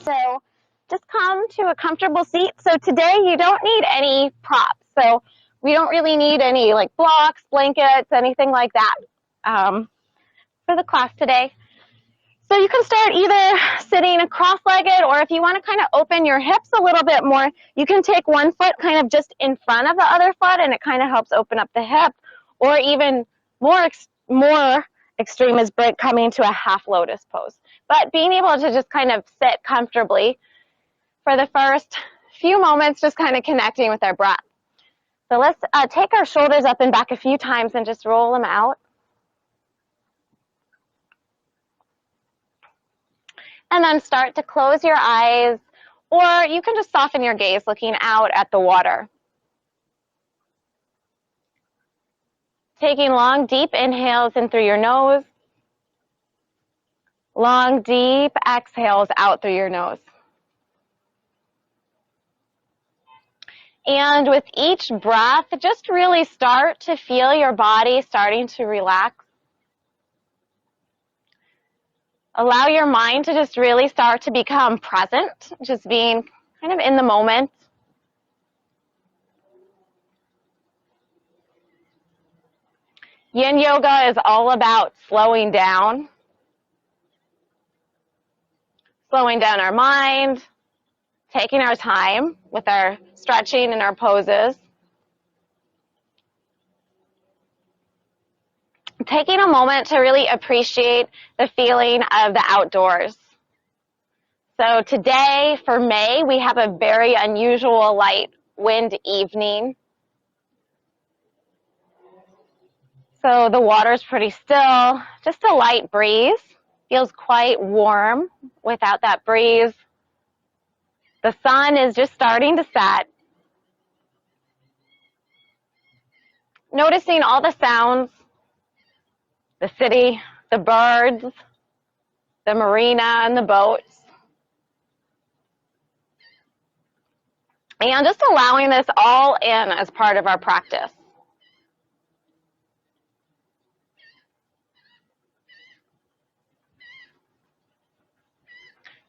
So just come to a comfortable seat. So today you don't need any props. So we don't really need any like blocks, blankets, anything like that for the class today. So you can start either sitting cross-legged, or if you want to kind of open your hips a little bit more, you can take one foot kind of just in front of the other foot, and it kind of helps open up the hip. Or even more extreme is coming to a half lotus pose. But being able to just kind of sit comfortably for the first few moments, just kind of connecting with our breath. So let's take our shoulders up and back a few times and just roll them out. And then start to close your eyes, or you can just soften your gaze looking out at the water. Taking long, deep inhales in through your nose. Long, deep exhales out through your nose. And with each breath, just really start to feel your body starting to relax. Allow your mind to just really start to become present, just being kind of in the moment. Yin Yoga is all about slowing down our mind, taking our time with our stretching and our poses. Taking a moment to really appreciate the feeling of the outdoors. So today, for May, we have a very unusual light wind evening. So the water's pretty still, just a light breeze. Feels quite warm without that breeze. The sun is just starting to set. Noticing all the sounds, the city, the birds, the marina and the boats. And just allowing this all in as part of our practice.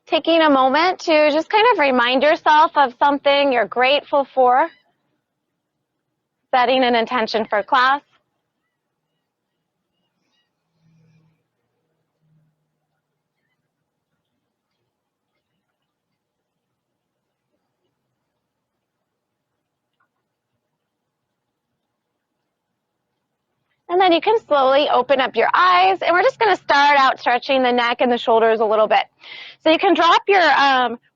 Taking a moment to just kind of remind yourself of something you're grateful for. Setting an intention for class. And then you can slowly open up your eyes, and we're just going to start out stretching the neck and the shoulders a little bit. So you can drop your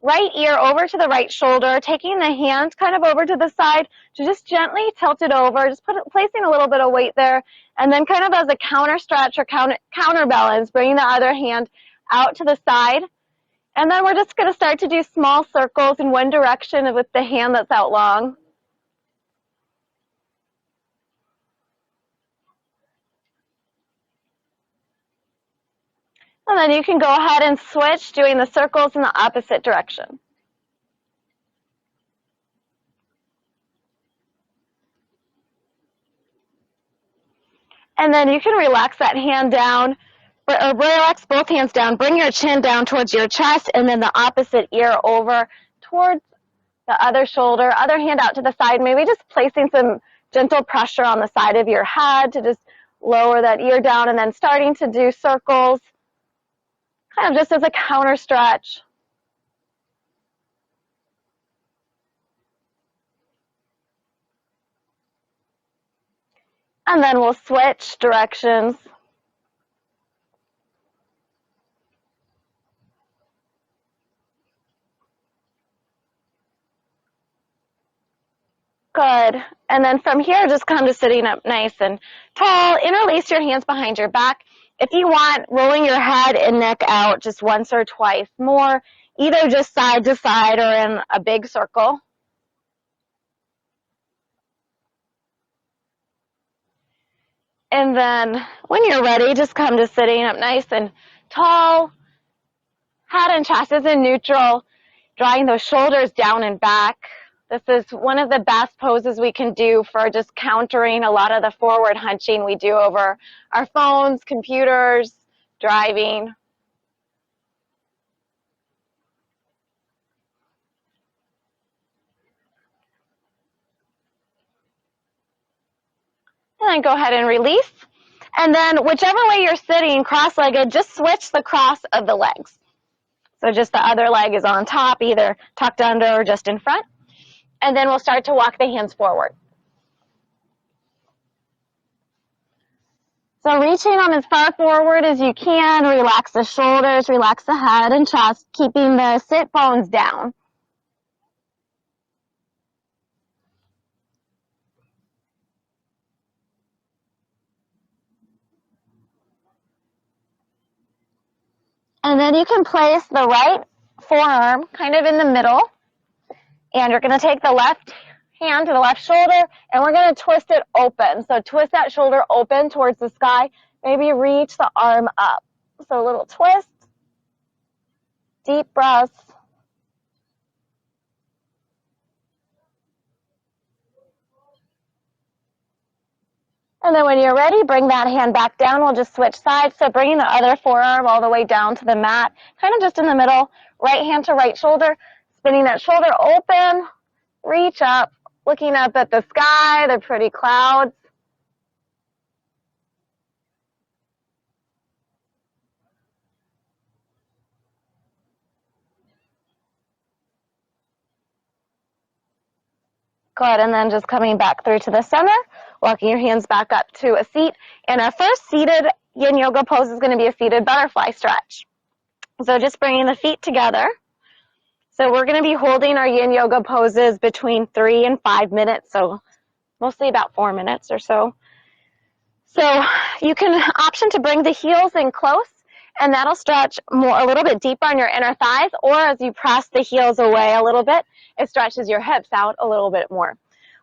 right ear over to the right shoulder, taking the hand kind of over to the side to just gently tilt it over, just placing a little bit of weight there, and then kind of as a counter stretch or counterbalance, bringing the other hand out to the side. And then we're just going to start to do small circles in one direction with the hand that's out long. And then you can go ahead and switch, doing the circles in the opposite direction. And then you can relax that hand down, or relax both hands down. Bring your chin down towards your chest, and then the opposite ear over towards the other shoulder. Other hand out to the side, maybe just placing some gentle pressure on the side of your head to just lower that ear down, and then starting to do circles. Kind of just as a counter stretch. And then we'll switch directions. Good. And then from here, just come to sitting up nice and tall. Interlace your hands behind your back. If you want, rolling your head and neck out just once or twice more, either just side to side or in a big circle. And then when you're ready, just come to sitting up nice and tall. Head and chest is in neutral, drawing those shoulders down and back. This is one of the best poses we can do for just countering a lot of the forward hunching we do over our phones, computers, driving. And then go ahead and release. And then whichever way you're sitting, cross-legged, just switch the cross of the legs. So just the other leg is on top, either tucked under or just in front. And then we'll start to walk the hands forward. So reaching on as far forward as you can, relax the shoulders, relax the head and chest, keeping the sit bones down. And then you can place the right forearm kind of in the middle. And you're going to take the left hand to the left shoulder, and we're going to twist it open. So twist that shoulder open towards the sky. Maybe reach the arm up. So a little twist, deep breaths. And then when you're ready, bring that hand back down. We'll just switch sides. So bringing the other forearm all the way down to the mat, kind of just in the middle, right hand to right shoulder, spinning that shoulder open, reach up, looking up at the sky, the pretty clouds. Good, and then just coming back through to the center, walking your hands back up to a seat. And our first seated Yin Yoga pose is going to be a seated butterfly stretch. So just bringing the feet together. So we're going to be holding our Yin Yoga poses between 3 and 5 minutes, so mostly about 4 minutes or so. So you can option to bring the heels in close, and that'll stretch a little bit deeper on your inner thighs, or as you press the heels away a little bit, it stretches your hips out a little bit more.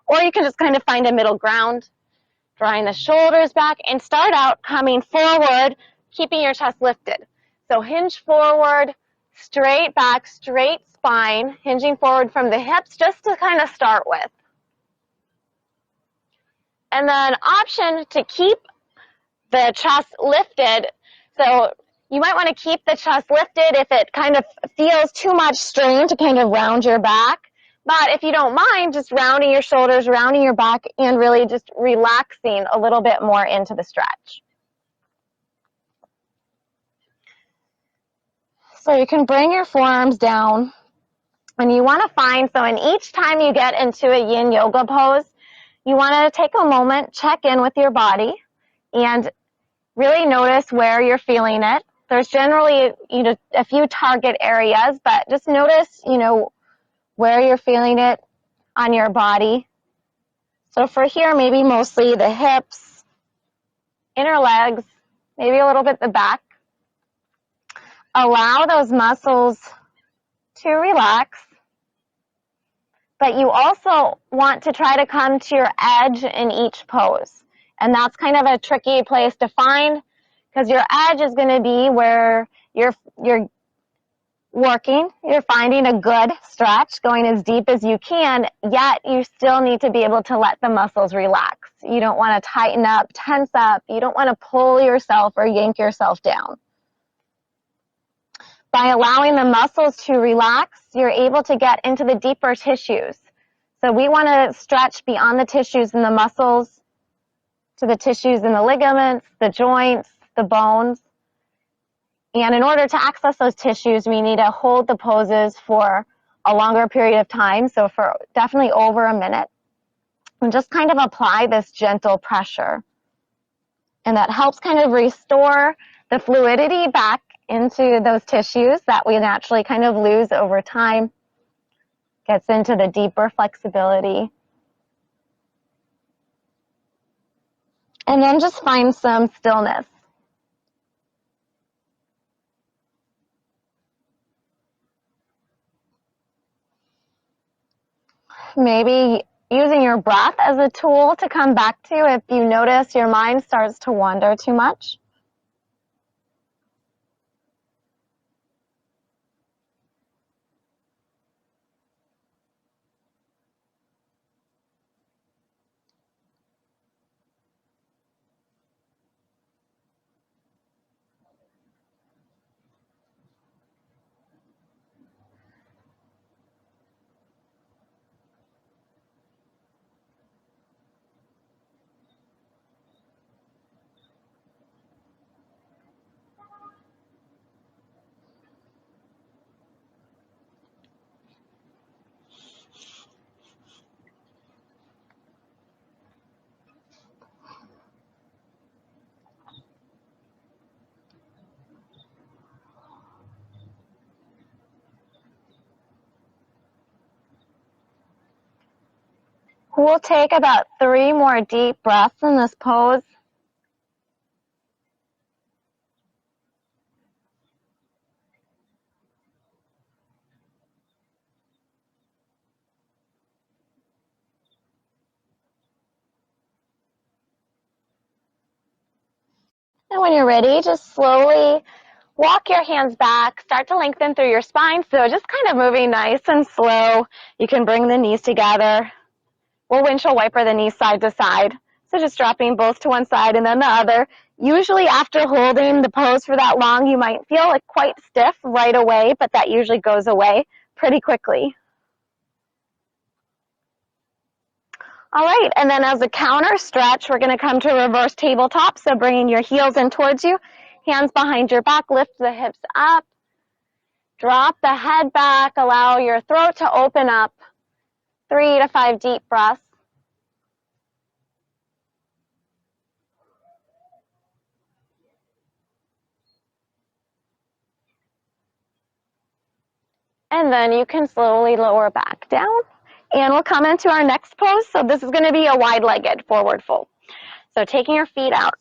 Or you can just kind of find a middle ground, drawing the shoulders back, and start out coming forward, keeping your chest lifted. So hinge forward, straight back, straight spine, hinging forward from the hips just to kind of start with. And then option to keep the chest lifted. So you might want to keep the chest lifted if it kind of feels too much strain to kind of round your back. But if you don't mind, just rounding your shoulders, rounding your back, and really just relaxing a little bit more into the stretch. So you can bring your forearms down, and you want to find, so in each time you get into a Yin Yoga pose, you want to take a moment, check in with your body, and really notice where you're feeling it. There's generally, a few target areas, but just notice, where you're feeling it on your body. So for here, maybe mostly the hips, inner legs, maybe a little bit the back. Allow those muscles to relax, but you also want to try to come to your edge in each pose. And that's kind of a tricky place to find, because your edge is going to be where you're working, you're finding a good stretch, going as deep as you can, yet you still need to be able to let the muscles relax. You don't want to tighten up, tense up. You don't want to pull yourself or yank yourself down. By allowing the muscles to relax, you're able to get into the deeper tissues. So we want to stretch beyond the tissues and the muscles to the tissues and the ligaments, the joints, the bones. And in order to access those tissues, we need to hold the poses for a longer period of time, so for definitely over a minute. And just kind of apply this gentle pressure. And that helps kind of restore the fluidity back into those tissues that we naturally kind of lose over time. Gets into the deeper flexibility. And then just find some stillness. Maybe using your breath as a tool to come back to if you notice your mind starts to wander too much. We'll take about 3 more deep breaths in this pose. And when you're ready, just slowly walk your hands back. Start to lengthen through your spine. So just kind of moving nice and slow. You can bring the knees together. We'll windshield wiper the knees side to side. So just dropping both to one side and then the other. Usually after holding the pose for that long, you might feel like quite stiff right away, but that usually goes away pretty quickly. All right, and then as a counter stretch, we're going to come to reverse tabletop. So bringing your heels in towards you, hands behind your back, lift the hips up, drop the head back, allow your throat to open up. 3 to 5 deep breaths. And then you can slowly lower back down. And we'll come into our next pose. So this is going to be a wide-legged forward fold. So taking your feet out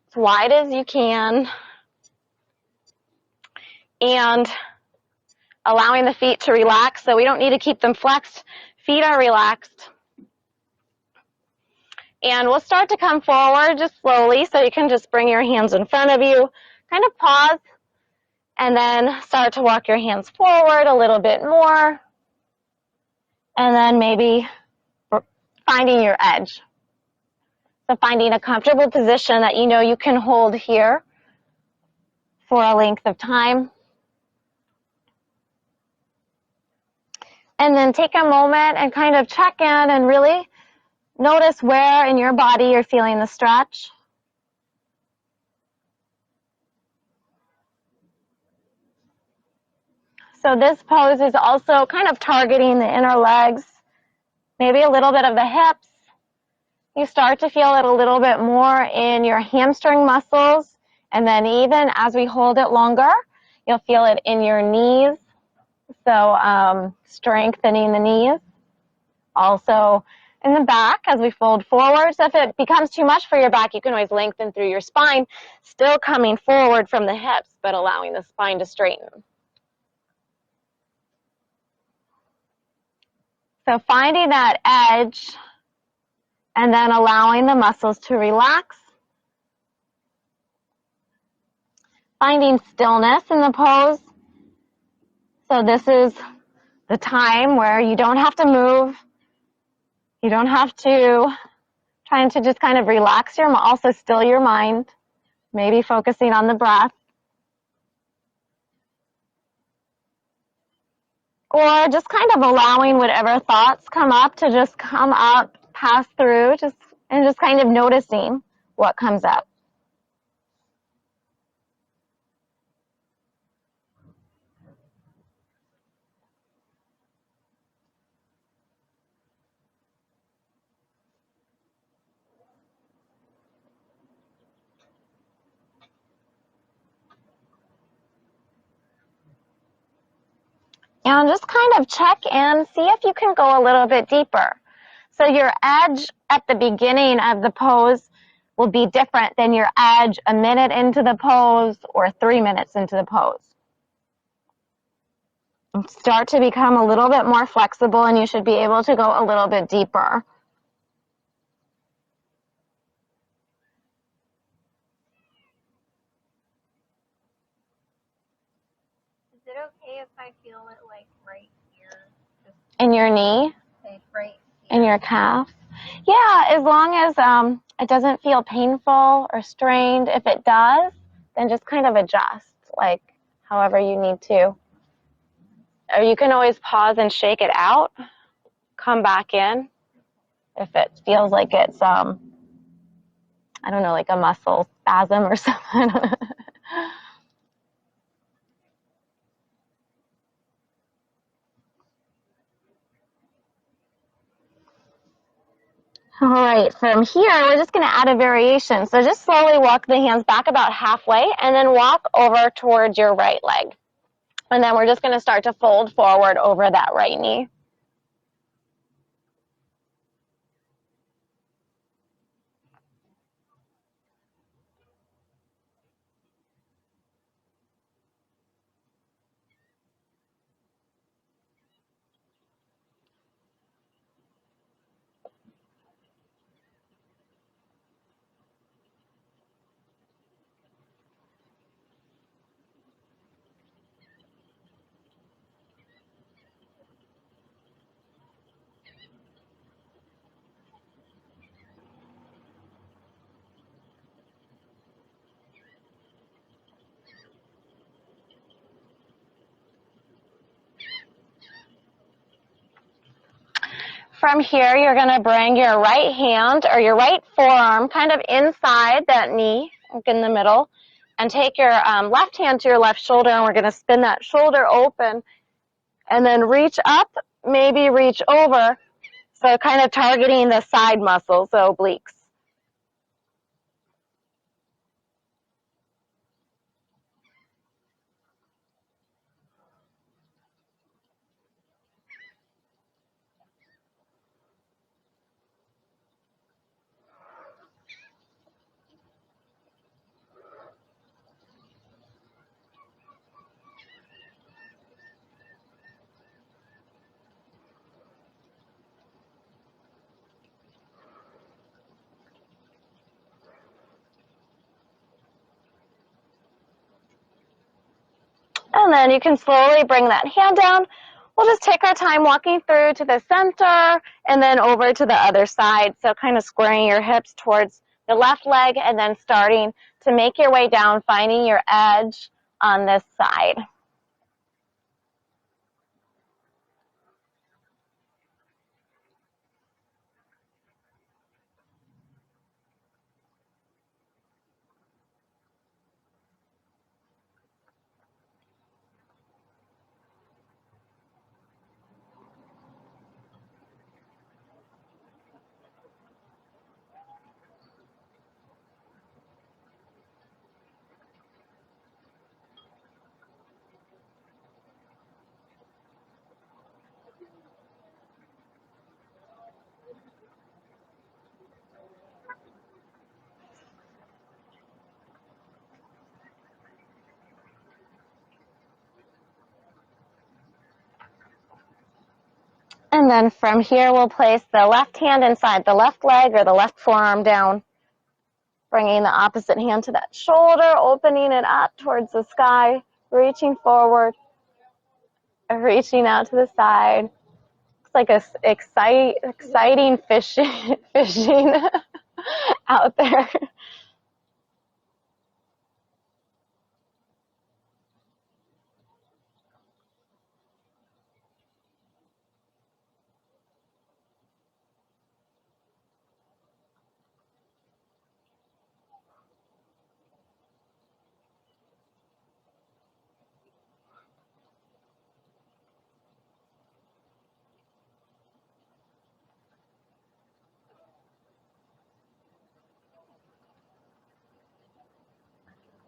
as wide as you can. And allowing the feet to relax. So we don't need to keep them flexed. Feet are relaxed. And we'll start to come forward just slowly. So you can just bring your hands in front of you. Kind of pause. And then start to walk your hands forward a little bit more. And then maybe finding your edge. So finding a comfortable position that you know you can hold here for a length of time. And then take a moment and kind of check in and really notice where in your body you're feeling the stretch. So this pose is also kind of targeting the inner legs, maybe a little bit of the hips. You start to feel it a little bit more in your hamstring muscles, and then even as we hold it longer, you'll feel it in your knees, so strengthening the knees. Also in the back as we fold forward, so if it becomes too much for your back, you can always lengthen through your spine, still coming forward from the hips, but allowing the spine to straighten. So finding that edge and then allowing the muscles to relax. Finding stillness in the pose. So this is the time where you don't have to move. You don't have to, trying to just kind of relax also still your mind. Maybe focusing on the breath. Or just kind of allowing whatever thoughts come up to just come up, pass through, and just kind of noticing what comes up. And just kind of check in, see if you can go a little bit deeper. So your edge at the beginning of the pose will be different than your edge a minute into the pose or 3 minutes into the pose. Start to become a little bit more flexible, and you should be able to go a little bit deeper. Is it okay if I feel it like right here? Just in your knee? like right here. In your calf? Yeah, as long as it doesn't feel painful or strained. If it does, then just kind of adjust, like however you need to. Or you can always pause and shake it out. Come back in if it feels like it's, I don't know, like a muscle spasm or something. All right, from here, we're just going to add a variation. So just slowly walk the hands back about halfway and then walk over towards your right leg. And then we're just going to start to fold forward over that right knee. from here, you're going to bring your right hand or your right forearm kind of inside that knee, like in the middle, and take your left hand to your left shoulder, and we're going to spin that shoulder open, and then reach up, maybe reach over, so kind of targeting the side muscles, the obliques. And then you can slowly bring that hand down. We'll just take our time walking through to the center and then over to the other side. So kind of squaring your hips towards the left leg and then starting to make your way down, finding your edge on this side. And then from here, we'll place the left hand inside the left leg or the left forearm down, bringing the opposite hand to that shoulder, opening it up towards the sky, reaching forward, reaching out to the side. It's like a exciting fishing out there.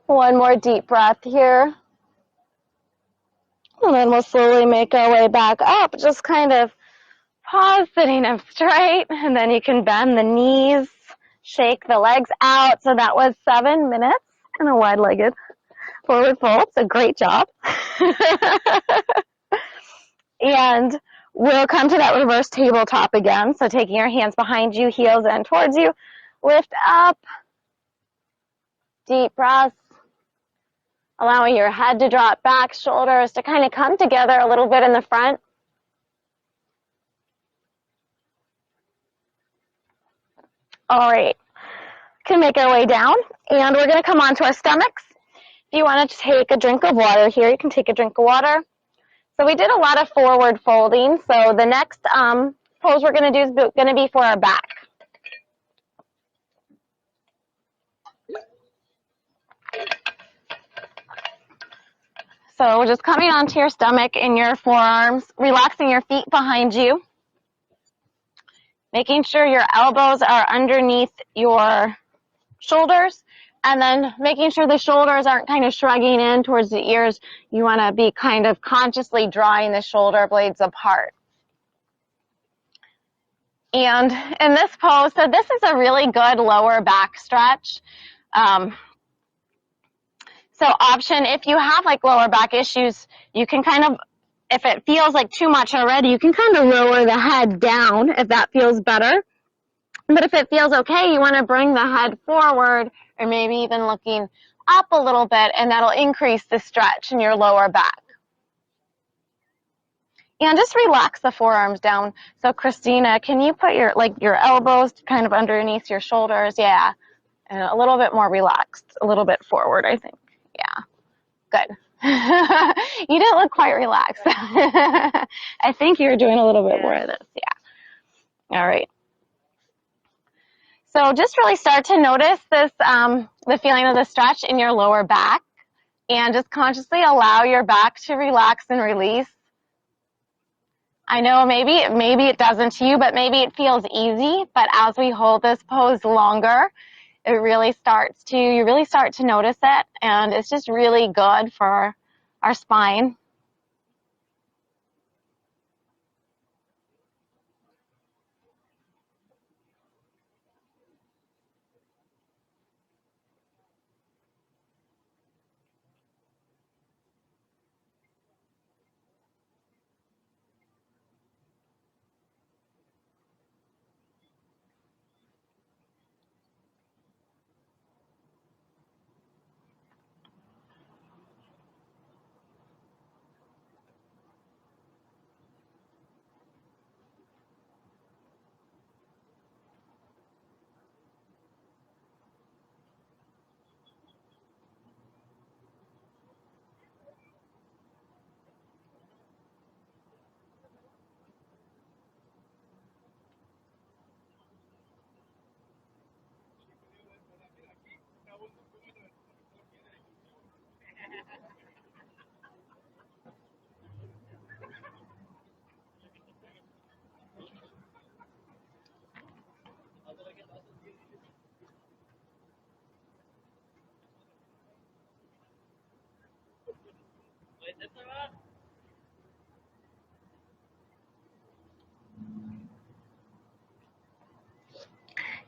One more deep breath here. And then we'll slowly make our way back up. Just kind of pause, sitting up straight. And then you can bend the knees, shake the legs out. So that was 7 minutes in a wide-legged forward fold. So great job. And we'll come to that reverse tabletop again. So taking your hands behind you, heels in towards you. Lift up. Deep breaths. Allowing your head to drop back, shoulders to kind of come together a little bit in the front. All right, can make our way down, and we're going to come onto our stomachs. If you want to take a drink of water here, you can take a drink of water. So we did a lot of forward folding, so the next pose we're going to do is going to be for our back. So just coming onto your stomach in your forearms, relaxing your feet behind you, making sure your elbows are underneath your shoulders, and then making sure the shoulders aren't kind of shrugging in towards the ears. You want to be kind of consciously drawing the shoulder blades apart. And in this pose, so this is a really good lower back stretch. So option, if you have like lower back issues, you can kind of, if it feels like too much already, you can kind of lower the head down if that feels better. But if it feels okay, you want to bring the head forward or maybe even looking up a little bit, and that'll increase the stretch in your lower back. And just relax the forearms down. So Christina, can you put your elbows kind of underneath your shoulders? Yeah, and a little bit more relaxed, a little bit forward, I think. Yeah, good. You didn't look quite relaxed. I think you're doing a little bit more of this, yeah. All right. So just really start to notice this, the feeling of the stretch in your lower back, and just consciously allow your back to relax and release. I know maybe it doesn't to you, but maybe it feels easy. But as we hold this pose longer, you really start to notice it, and it's just really good for our spine.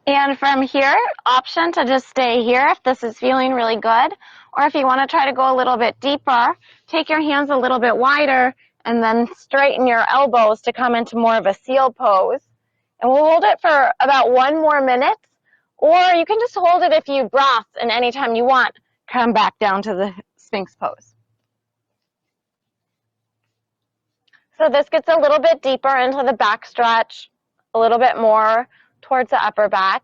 And from here, option to just stay here if this is feeling really good, or if you want to try to go a little bit deeper, take your hands a little bit wider and then straighten your elbows to come into more of a seal pose. And we'll hold it for about 1 more minute, or you can just hold it a few breaths, and anytime you want, come back down to the Sphinx pose. So this gets a little bit deeper into the back stretch, a little bit more towards the upper back.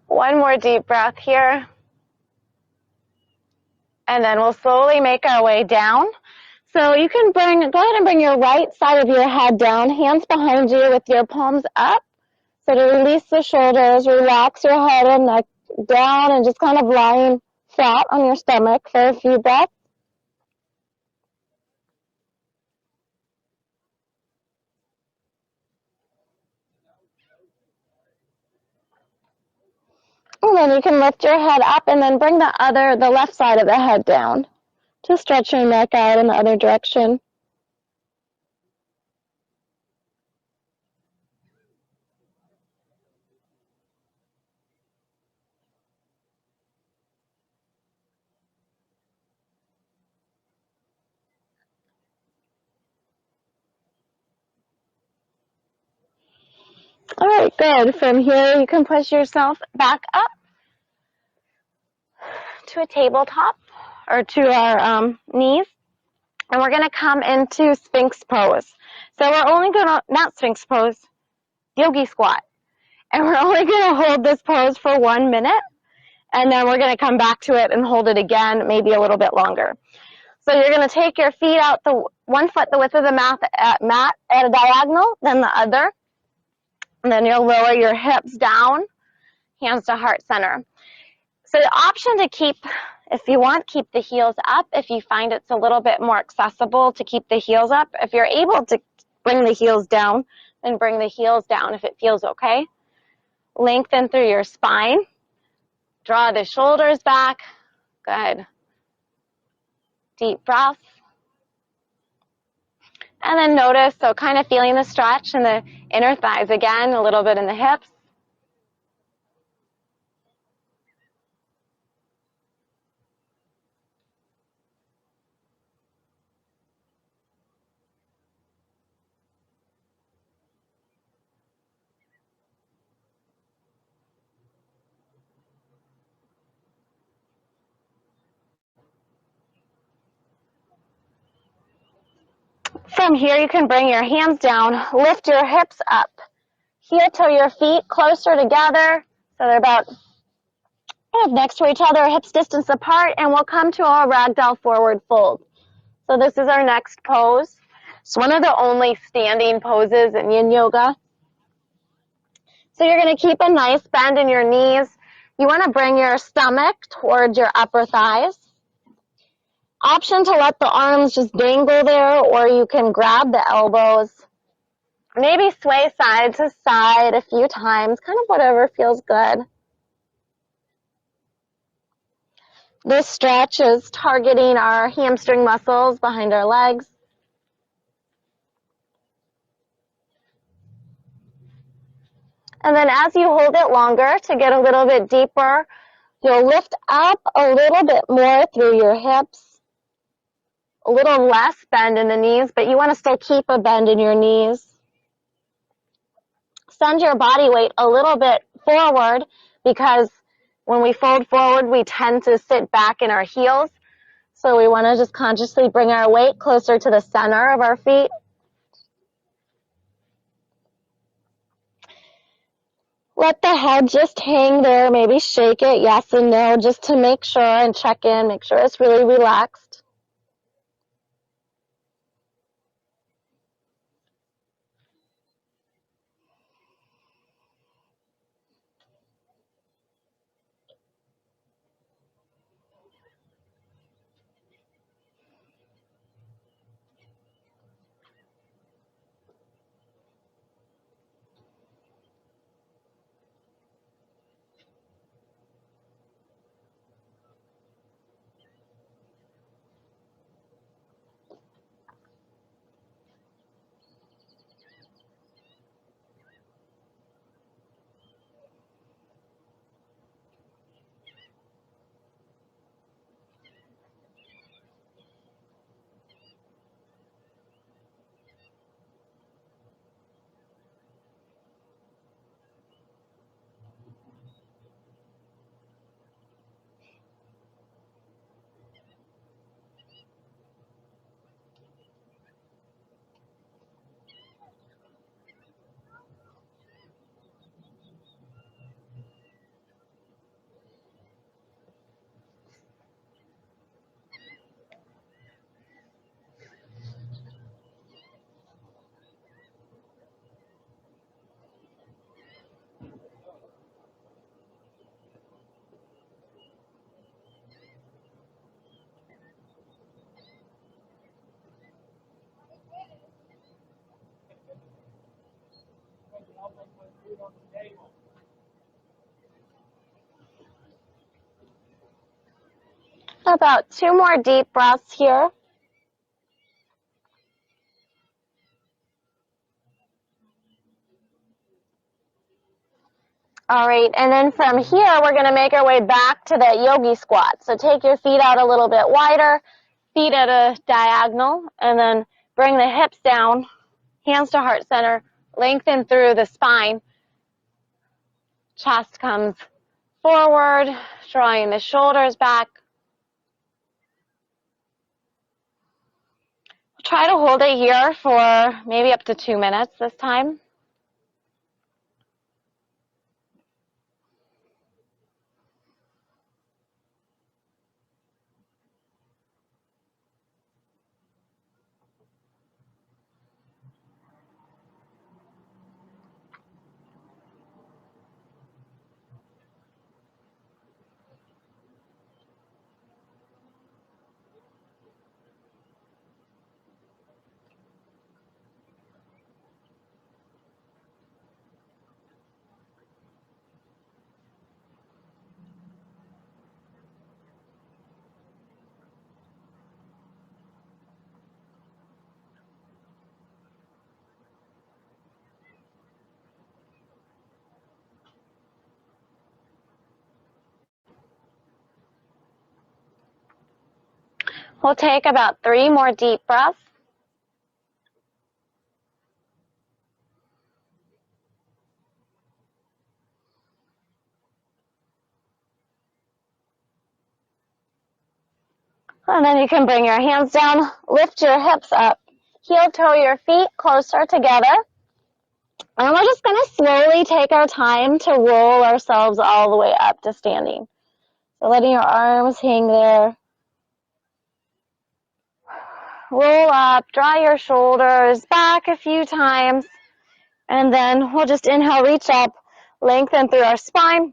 One more deep breath here. And then we'll slowly make our way down. So you can go ahead and bring your right side of your head down, hands behind you with your palms up. So to release the shoulders, relax your head and neck down and just kind of lying flat on your stomach for a few breaths. And then you can lift your head up and then bring the left side of the head down to stretch your neck out in the other direction. All right, good. From here, you can push yourself back up to a tabletop or to our knees. And we're going to come into Sphinx pose. So we're only going to, not Sphinx pose, yogi squat. And we're only going to hold this pose for 1 minute. And then we're going to come back to it and hold it again, maybe a little bit longer. So you're going to take your feet out the 1 foot the width of the mat at a diagonal, then the other. And then you'll lower your hips down, hands to heart center. So the option to keep, if you want, keep the heels up. If you find it's a little bit more accessible to keep the heels up, if you're able to bring the heels down, then bring the heels down if it feels okay. Lengthen through your spine. Draw the shoulders back. Good. Deep breath. And then notice, so kind of feeling the stretch in the inner thighs again, a little bit in the hips. from here, you can bring your hands down, lift your hips up, heel toe your feet closer together, so they're about next to each other, hips distance apart, and we'll come to our ragdoll forward fold. So this is our next pose. It's one of the only standing poses in Yin Yoga. So you're going to keep a nice bend in your knees. You want to bring your stomach towards your upper thighs. Option to let the arms just dangle there, or you can grab the elbows. Maybe sway side to side a few times, kind of whatever feels good. This stretch is targeting our hamstring muscles behind our legs. And then as you hold it longer to get a little bit deeper, you'll lift up a little bit more through your hips. A little less bend in the knees, but you want to still keep a bend in your knees. Send your body weight a little bit forward, because when we fold forward, we tend to sit back in our heels. So we want to just consciously bring our weight closer to the center of our feet. Let the head just hang there, maybe shake it, yes and no, just to make sure and check in, make sure it's really relaxed. About 2 more deep breaths here. All right, and then from here, we're going to make our way back to that yogi squat. So take your feet out a little bit wider, feet at a diagonal, and then bring the hips down, hands to heart center, lengthen through the spine. Chest comes forward, drawing the shoulders back. Try to hold it here for maybe up to 2 minutes this time. We'll take about 3 more deep breaths. And then you can bring your hands down, lift your hips up, Heel toe your feet closer together. And we're just going to slowly take our time to roll ourselves all the way up to standing. So letting your arms hang there. Roll up, draw your shoulders back a few times. And then we'll just inhale, reach up, lengthen through our spine.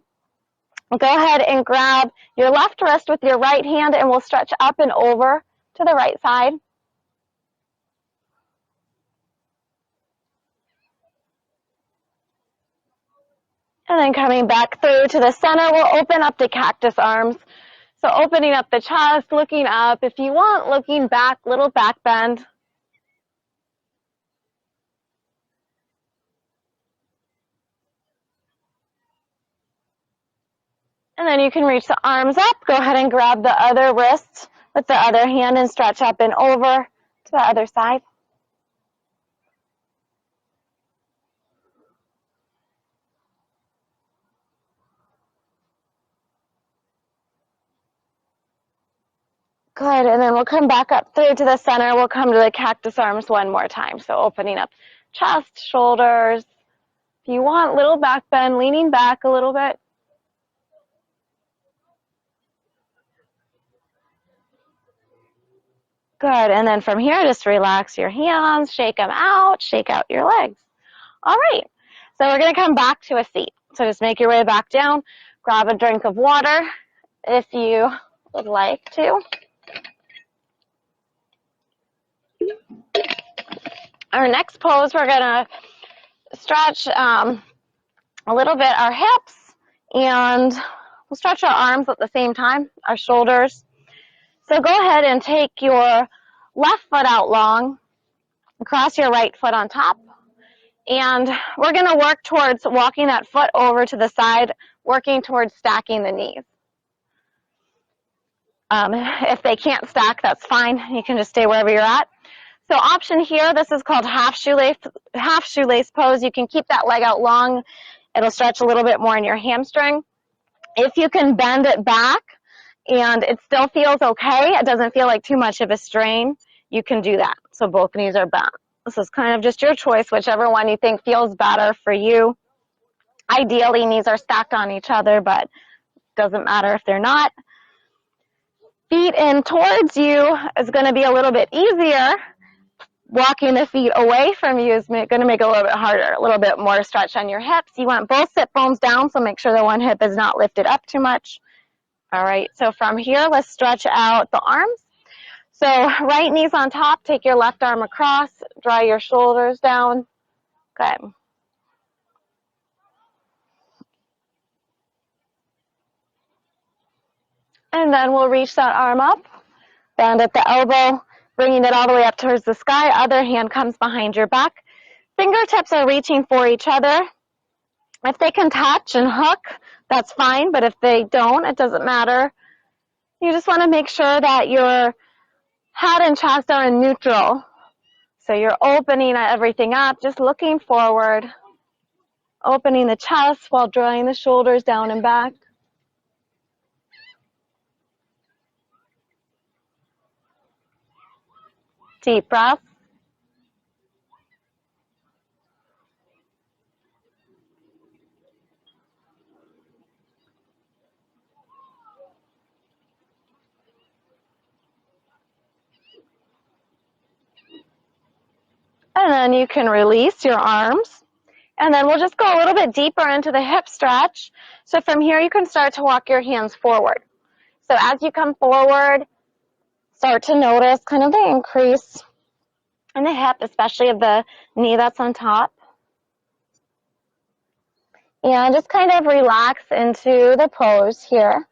Go ahead and grab your left wrist with your right hand, and we'll stretch up and over to the right side. And then coming back through to the center, we'll open up to cactus arms. So opening up the chest, looking up. If you want, looking back, little back bend. And then you can reach the arms up. Go ahead and grab the other wrist with the other hand and stretch up and over to the other side. Good, and then we'll come back up through to the center. We'll come to the cactus arms one more time. So opening up chest, shoulders. If you want, little back bend, leaning back a little bit. Good, and then from here, just relax your hands, shake them out, shake out your legs. All right, so we're going to come back to a seat. So just make your way back down, grab a drink of water if you would like to. Our next pose, we're going to stretch a little bit our hips, and we'll stretch our arms at the same time, our shoulders. So go ahead and take your left foot out long, cross your right foot on top, and we're going to work towards walking that foot over to the side, working towards stacking the knees. If they can't stack, that's fine. You can just stay wherever you're at. So option here, this is called half shoelace pose. You can keep that leg out long. It'll stretch a little bit more in your hamstring. If you can bend it back and it still feels okay, it doesn't feel like too much of a strain, you can do that. So both knees are bent. This is kind of just your choice, whichever one you think feels better for you. Ideally, knees are stacked on each other, but doesn't matter if they're not. Feet in towards you is going to be a little bit easier. Walking the feet away from you is going to make it a little bit harder, a little bit more stretch on your hips. You want both sit bones down, so make sure the one hip is not lifted up too much. All right, so from here, let's stretch out the arms. So right knee's on top, take your left arm across, draw your shoulders down. Good. And then we'll reach that arm up, bend at the elbow, bringing it all the way up towards the sky. Other hand comes behind your back. Fingertips are reaching for each other. If they can touch and hook, that's fine, but if they don't, it doesn't matter. You just want to make sure that your head and chest are in neutral. So you're opening everything up, just looking forward, opening the chest while drawing the shoulders down and back. Deep breath. And then you can release your arms. And then we'll just go a little bit deeper into the hip stretch. So from here, you can start to walk your hands forward. So as you come forward, start to notice kind of the increase in the hip, especially of the knee that's on top. And just kind of relax into the pose here.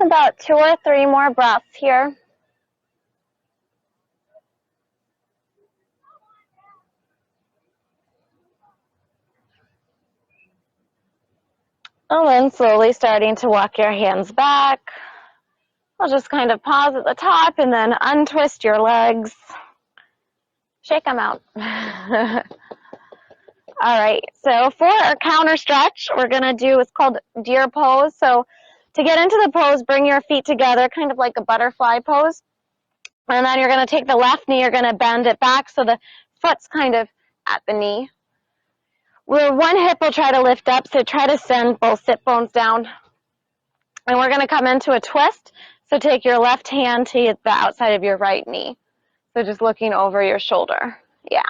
About 2 or 3 more breaths here. And then slowly starting to walk your hands back. I'll just kind of pause at the top and then untwist your legs. Shake them out. All right, so for our counter stretch, we're going to do what's called deer pose. So to get into the pose, bring your feet together, kind of like a butterfly pose. And then you're going to take the left knee, you're going to bend it back so the foot's kind of at the knee. Where one hip will try to lift up, so try to send both sit bones down. And we're going to come into a twist. So take your left hand to the outside of your right knee. So just looking over your shoulder. Yeah.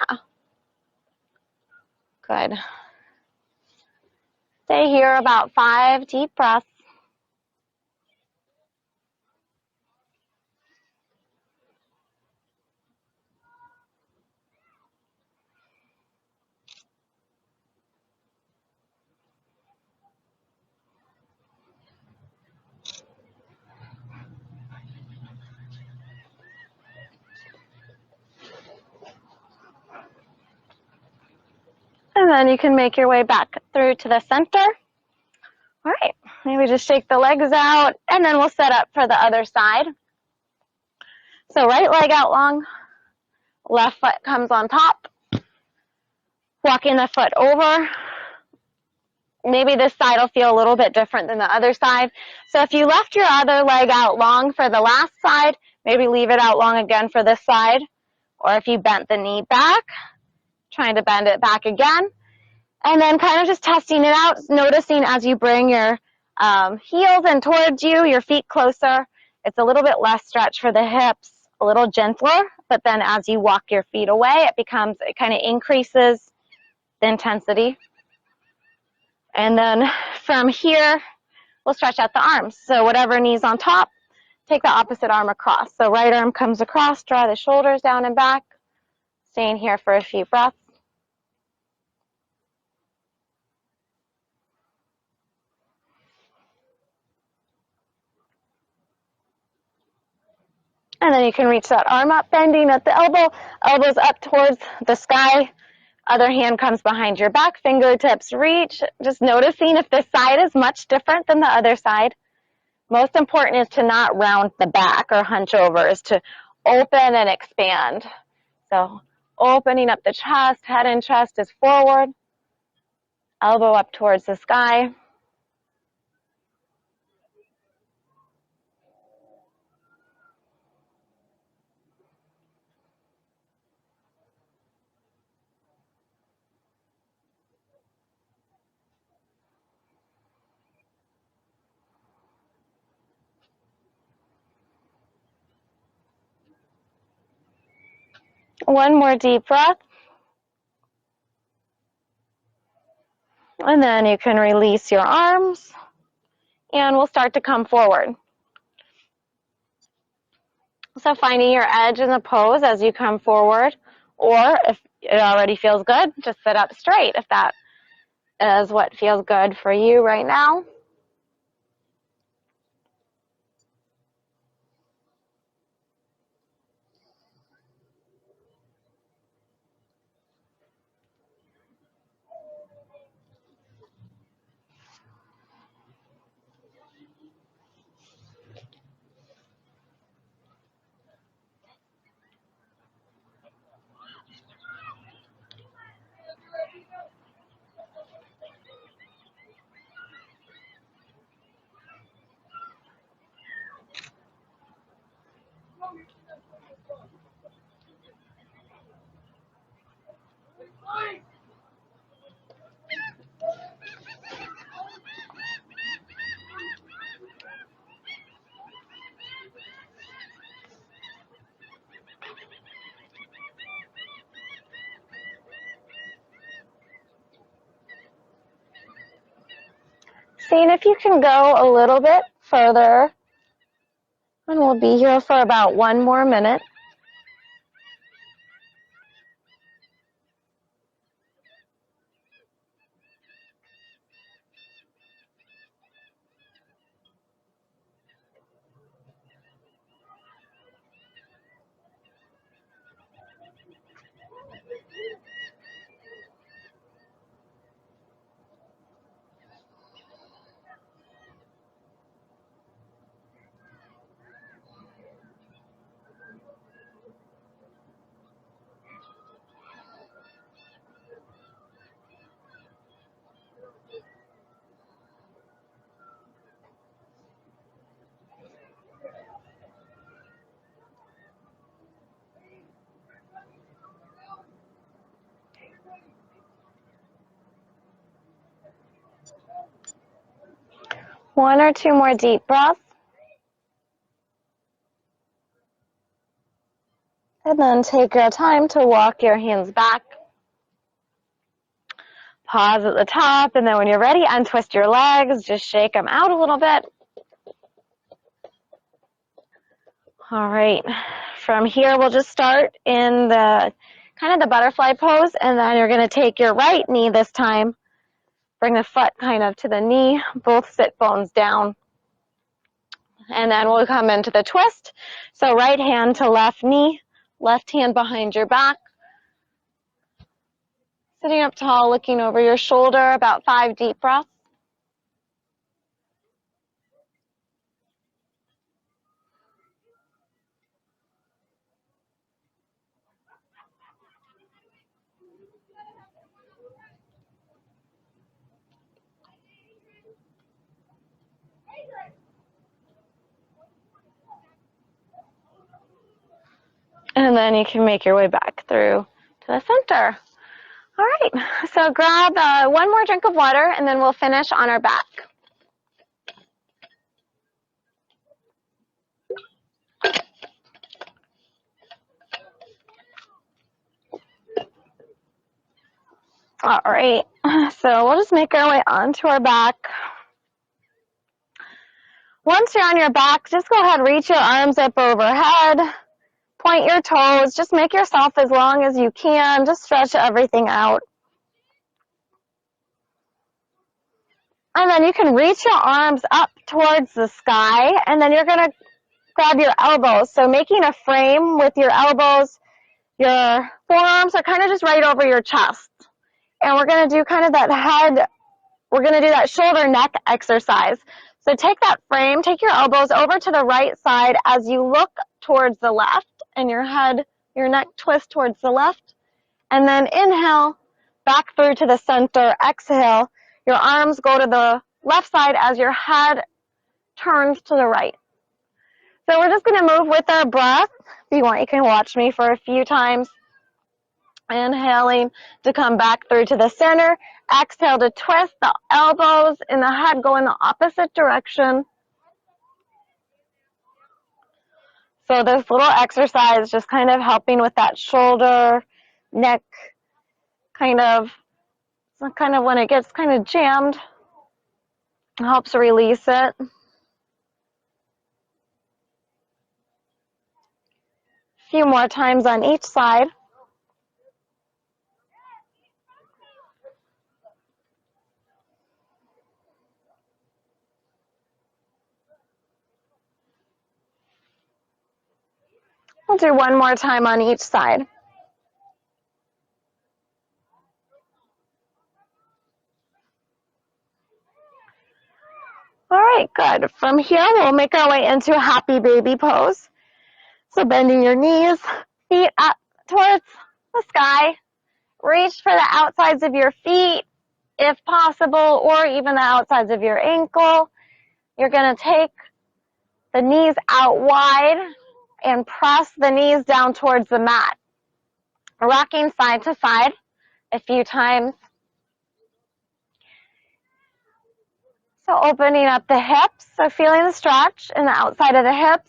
Good. Stay here about 5 deep breaths. And then you can make your way back through to the center. All right, maybe just shake the legs out, and then we'll set up for the other side. So right leg out long, left foot comes on top, walking the foot over. Maybe this side will feel a little bit different than the other side. So if you left your other leg out long for the last side, maybe leave it out long again for this side. Or if you bent the knee back, trying to bend it back again. And then kind of just testing it out, noticing as you bring your heels in towards you, your feet closer. It's a little bit less stretch for the hips, a little gentler. But then as you walk your feet away, it kind of increases the intensity. And then from here, we'll stretch out the arms. So whatever knee's on top, take the opposite arm across. So right arm comes across, draw the shoulders down and back. Staying here for a few breaths. And then you can reach that arm up, bending at the elbow, elbows up towards the sky. Other hand comes behind your back, fingertips reach. Just noticing if this side is much different than the other side. Most important is to not round the back or hunch over, is to open and expand. So opening up the chest, head and chest is forward, elbow up towards the sky. One more deep breath. And then you can release your arms, and we'll start to come forward. So finding your edge in the pose as you come forward, or if it already feels good, just sit up straight if that is what feels good for you right now. Seeing if you can go a little bit further, and we'll be here for about 1 more minute. 1 or 2 more deep breaths. And then take your time to walk your hands back. Pause at the top, and then when you're ready, untwist your legs. Just shake them out a little bit. All right. From here, we'll just start in the kind of the butterfly pose, and then you're going to take your right knee this time. Bring the foot kind of to the knee, both sit bones down. And then we'll come into the twist. So right hand to left knee, left hand behind your back. Sitting up tall, looking over your shoulder, about 5 deep breaths. And then you can make your way back through to the center. All right, so grab 1 more drink of water, and then we'll finish on our back. All right, so we'll just make our way onto our back. Once you're on your back, just go ahead, reach your arms up overhead, point your toes, just make yourself as long as you can, just stretch everything out. And then you can reach your arms up towards the sky, and then you're going to grab your elbows. So making a frame with your elbows, your forearms are kind of just right over your chest. And we're going to do kind of that head, we're going to do that shoulder neck exercise. So take that frame, take your elbows over to the right side as you look towards the left, and your head, your neck twist towards the left. And then inhale, back through to the center. Exhale, your arms go to the left side as your head turns to the right. So we're just going to move with our breath. If you want, you can watch me for a few times. Inhaling to come back through to the center. Exhale to twist the elbows and the head go in the opposite direction. So this little exercise just kind of helping with that shoulder, neck, kind of when it gets kind of jammed, it helps release it. A few more times on each side. We'll do 1 more time on each side. All right, good. From here, we'll make our way into a happy baby pose. So bending your knees, feet up towards the sky. Reach for the outsides of your feet, if possible, or even the outsides of your ankle. You're going to take the knees out wide and press the knees down towards the mat. Rocking side to side a few times. So opening up the hips, so feeling the stretch in the outside of the hips,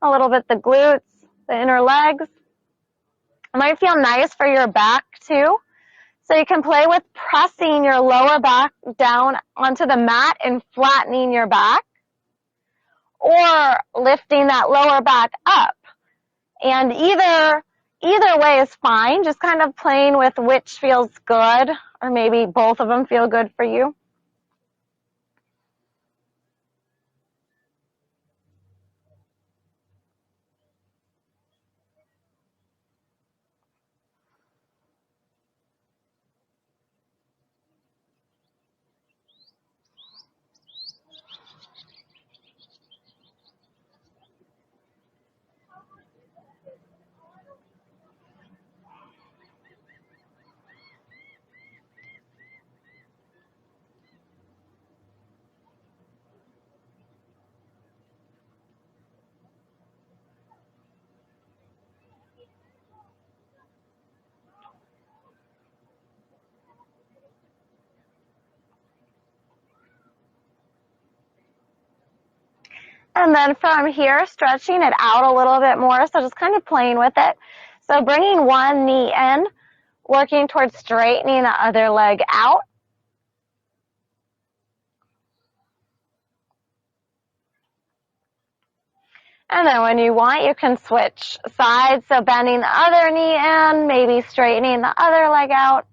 a little bit the glutes, the inner legs. It might feel nice for your back too. So you can play with pressing your lower back down onto the mat and flattening your back, or lifting that lower back up. And either way is fine, just kind of playing with which feels good, or maybe both of them feel good for you. And then from here, stretching it out a little bit more, so just kind of playing with it. So bringing one knee in, working towards straightening the other leg out. And then when you want, you can switch sides, so bending the other knee in, maybe straightening the other leg out.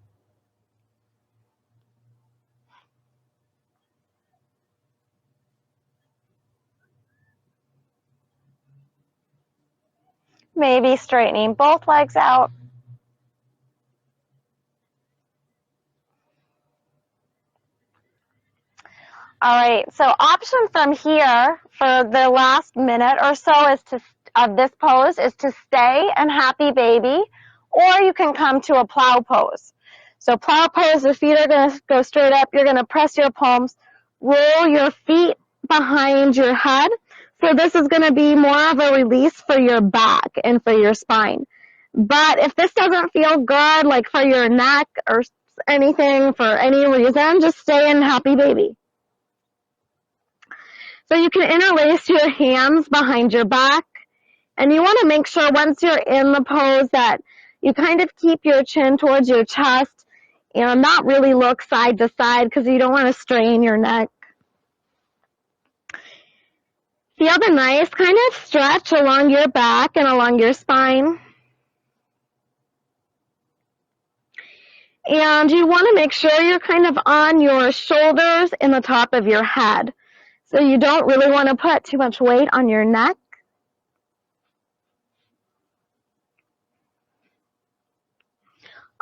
Maybe straightening both legs out. All right, so option from here for the last minute or so is of this pose is to stay in happy baby, or you can come to a plow pose. So plow pose, the feet are going to go straight up. You're going to press your palms, roll your feet behind your head. So this is going to be more of a release for your back and for your spine. But if this doesn't feel good, like for your neck or anything for any reason, just stay in happy baby. So you can interlace your hands behind your back, and you want to make sure once you're in the pose that you kind of keep your chin towards your chest and not really look side to side because you don't want to strain your neck. Feel the nice kind of stretch along your back and along your spine. And you want to make sure you're kind of on your shoulders and the top of your head. So you don't really want to put too much weight on your neck.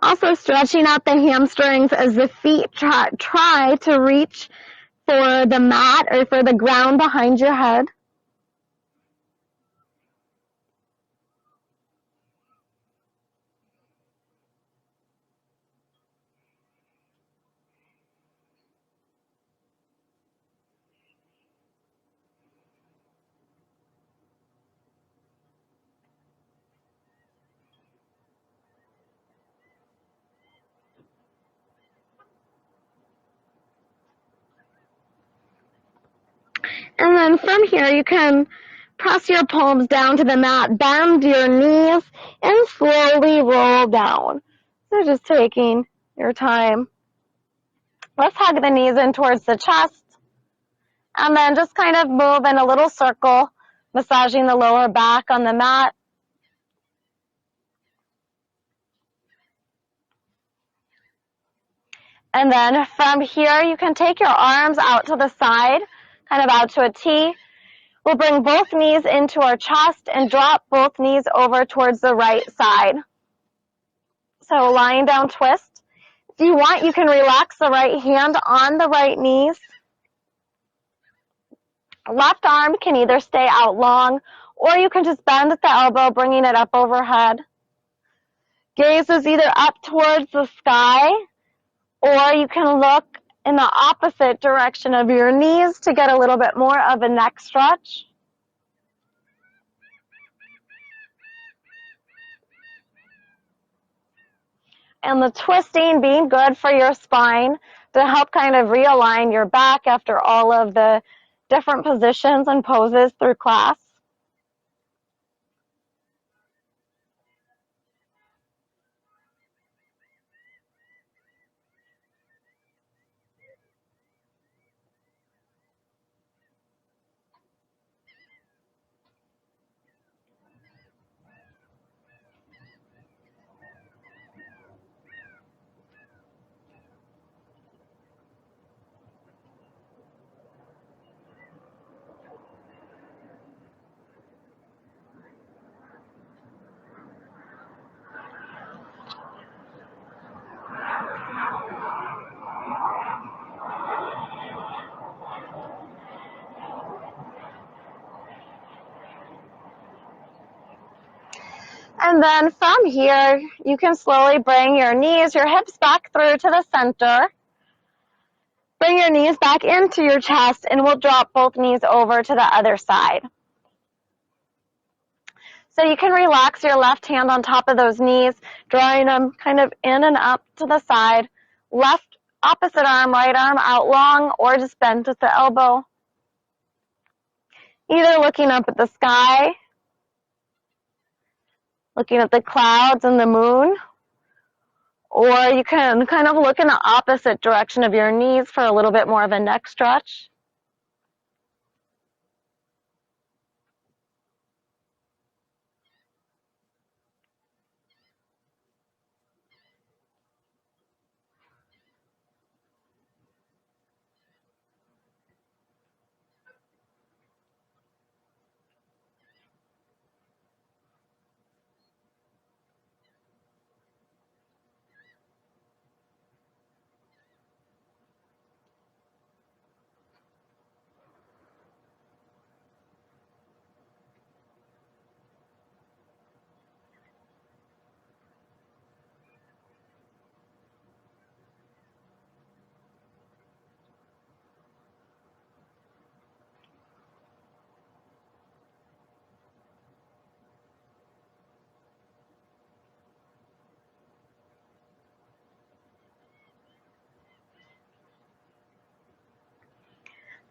Also stretching out the hamstrings as the feet try to reach for the mat or for the ground behind your head. And then from here, you can press your palms down to the mat, bend your knees, and slowly roll down. So just taking your time. Let's hug the knees in towards the chest. And then just kind of move in a little circle, massaging the lower back on the mat. And then from here, you can take your arms out to the side, kind of out to a T. We'll bring both knees into our chest and drop both knees over towards the right side. So lying down twist. If you want, you can relax the right hand on the right knees. Left arm can either stay out long, or you can just bend at the elbow, bringing it up overhead. Gaze is either up towards the sky, or you can look in the opposite direction of your knees to get a little bit more of a neck stretch. And the twisting being good for your spine to help kind of realign your back after all of the different positions and poses through class. And then from here, you can slowly bring your knees, your hips back through to the center. Bring your knees back into your chest, and we'll drop both knees over to the other side. So you can relax your left hand on top of those knees, drawing them kind of in and up to the side. Left opposite arm, right arm out long, or just bent at the elbow. either looking up at the sky, looking at the clouds and the moon, or you can kind of look in the opposite direction of your knees for a little bit more of a neck stretch.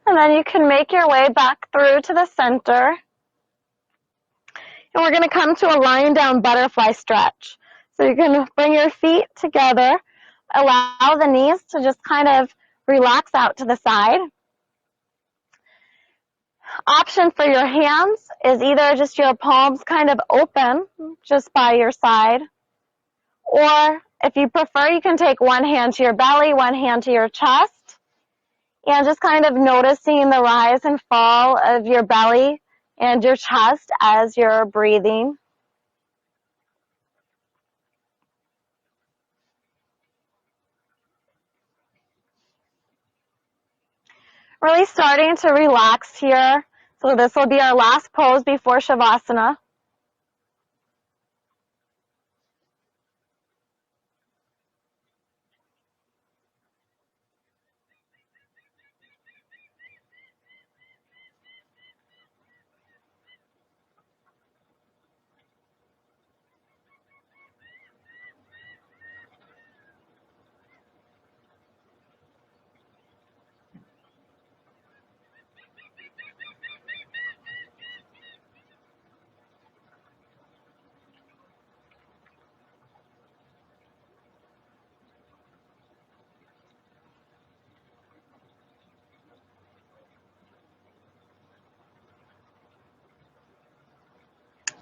And then you can make your way back through to the center. And we're going to come to a lying down butterfly stretch. So you can bring your feet together, allow the knees to just kind of relax out to the side. Option for your hands is either just your palms kind of open just by your side, or if you prefer, you can take one hand to your belly, one hand to your chest, and just kind of noticing the rise and fall of your belly and your chest as you're breathing. Really starting to relax here. So this will be our last pose before Shavasana.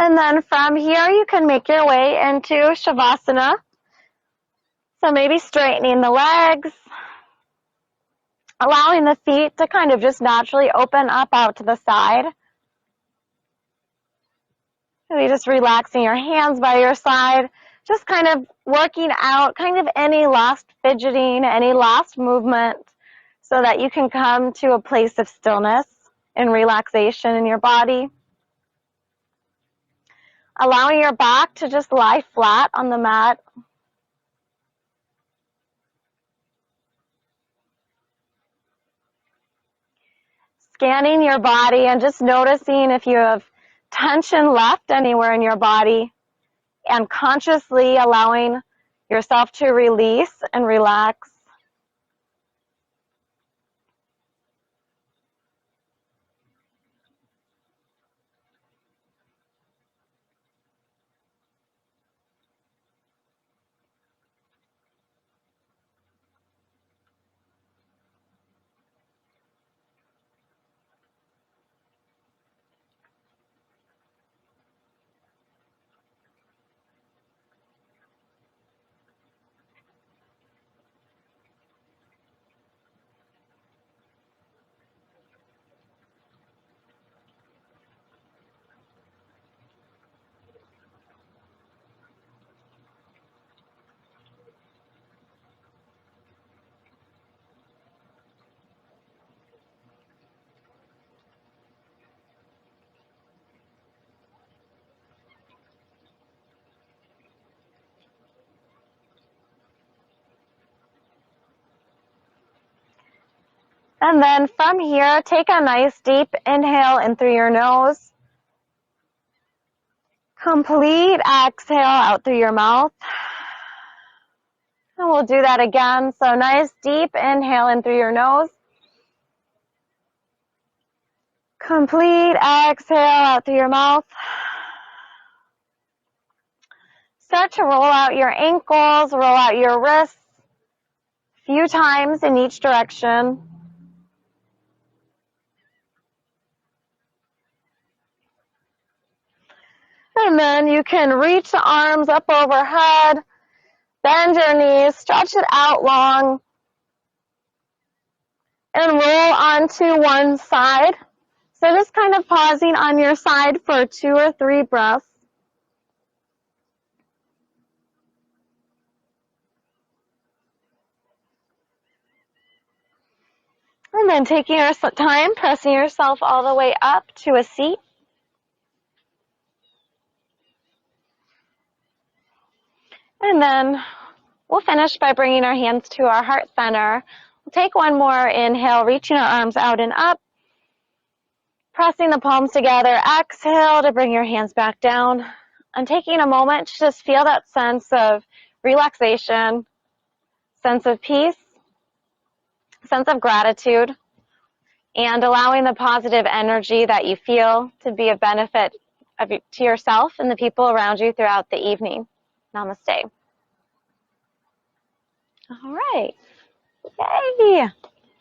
And then from here, you can make your way into Shavasana. So maybe straightening the legs, allowing the feet to kind of just naturally open up out to the side. Maybe just relaxing your hands by your side, just kind of working out kind of any last fidgeting, any last movement, so that you can come to a place of stillness and relaxation in your body. Allowing your back to just lie flat on the mat. Scanning your body and just noticing if you have tension left anywhere in your body, and consciously allowing yourself to release and relax. And then from here, take a nice deep inhale in through your nose. Complete exhale out through your mouth. And we'll do that again. So nice deep inhale in through your nose. Complete exhale out through your mouth. Start to roll out your ankles, roll out your wrists a few times in each direction. And then you can reach the arms up overhead, bend your knees, stretch it out long, and roll onto one side. So just kind of pausing on your side for 2 or 3 breaths. And then taking your time, pressing yourself all the way up to a seat. And then we'll finish by bringing our hands to our heart center. We'll take one more inhale, reaching our arms out and up. Pressing the palms together. Exhale to bring your hands back down. And taking a moment to just feel that sense of relaxation, sense of peace, sense of gratitude, and allowing the positive energy that you feel to be a benefit to yourself and the people around you throughout the evening. Namaste. All right.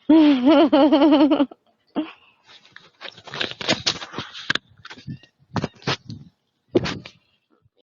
Yay.